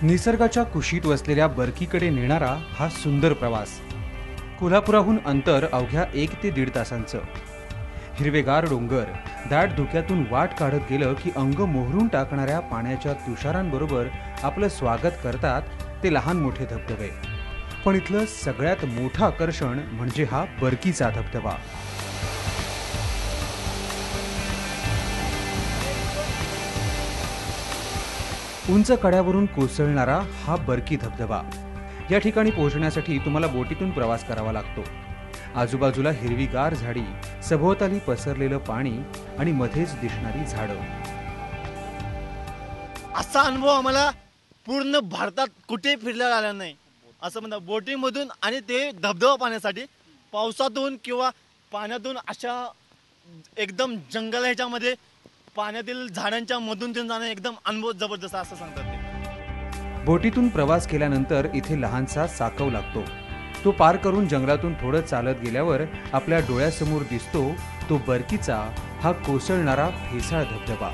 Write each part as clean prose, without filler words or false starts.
निसर्गाच्या कुशीत वसलेल्या बरकीकडे नेणारा हा सुंदर प्रवास। कोल्हापुराहून अंतर अवघ्या 1 ते 1.5 तासांचं। हिरवेगार डोंगर दाट धुक्यातून वाट काढत गेलं की अंग मोहरून टाकणाऱ्या पाण्याच्या तुषारांबरोबर आपलं स्वागत करतात ते लहान मोठे धबधबे। पण इथलं सगळ्यात मोठं आकर्षण म्हणजे हा बरकीचा धबधबा। उंच कड्यावरून कोसळणारा हा बरकी धबधबा। या ठिकाणी पोहोचण्यासाठी तुम्हाला बोटीतून प्रवास करावा लागतो। आजूबाजूला हिरवीगार झाडी, सभोवताली पसरलेलं पाणी आणि मध्येच दिसणारी झाडं। असा अनुभव आम्हाला पूर्ण भारतात कुठे फिरला आला नाही। असं म्हणतात बोटिंगमधून आणि ते धबधबा पाहण्यासाठी पावसातून किंवा पाण्यातून अशा एकदम जंगल ह्याच्यामध्ये पाण्यातील झाडांच्या मधून ते जाणं एकदम अनुभव जबरदस्त असं सांगतात ते। बोटीतून प्रवास केल्यानंतर इथे लहानसा साकव लागतो। तो पार करून जंगलातून थोडं चालत गेल्यावर आपल्या डोळ्यासमोर दिसतो तो बरकीचा हा कोसळणारा फेसाळ धबधबा।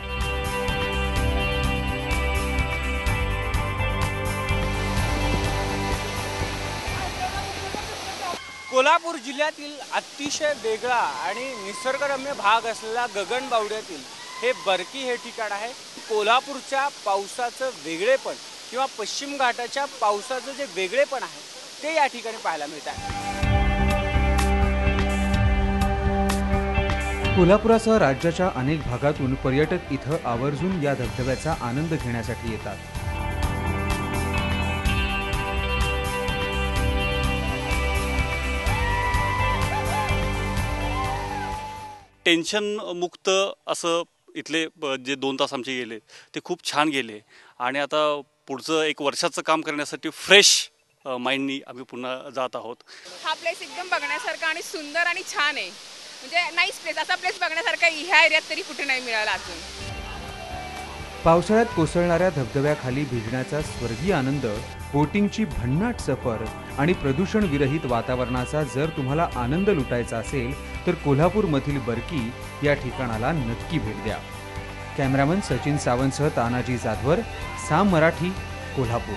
कोल्हापूर जिल्ह्यातील अतिशय वेगळा आणि निसर्गरम्य भाग असलेला गगनबावड्यातील हे बरकी हे ठिकाण आहे। कोल्हापूरच्या पावसाचं वेगळेपण किंवा पश्चिम घाटाच्या पावसाचं जे वेगळेपण आहे ते या ठिकाणी पाहायला मिळत आहे। कोल्हापुरासह राज्याच्या अनेक भागातून पर्यटक इथं आवर्जून या धबधब्याचा आनंद घेण्यासाठी येतात। टेन्शन मुक्त असं इथले जे 2 तास आमचे गेले ते खूप छान गेले आणि आता पुढचं 1 वर्षाचं काम करण्यासाठी फ्रेश माइंडनी आम्ही पुन्हा जात आहोत। हा प्लेस एकदम बघण्यासारखा आणि सुंदर आणि छान आहे। म्हणजे नाईस प्लेस, असा प्लेस बघण्यासारखा ह्या एरियात तरी कुठे नाही मिळाला अजून। पावसाळ्यात कोसळणाऱ्या धबधब्याखाली भिजण्याचा स्वर्गीय आनंद, बोटिंगची भन्नाट सफर आणि प्रदूषण विरहित वातावरणाचा जर तुम्हाला आनंद लुटायचा असेल तर कोल्हापूरमधील बरकी या ठिकाणाला नक्की भेट द्या। कॅमेरामन सचिन सावंतसह तानाजी जाधवर, साम मराठी, कोल्हापूर।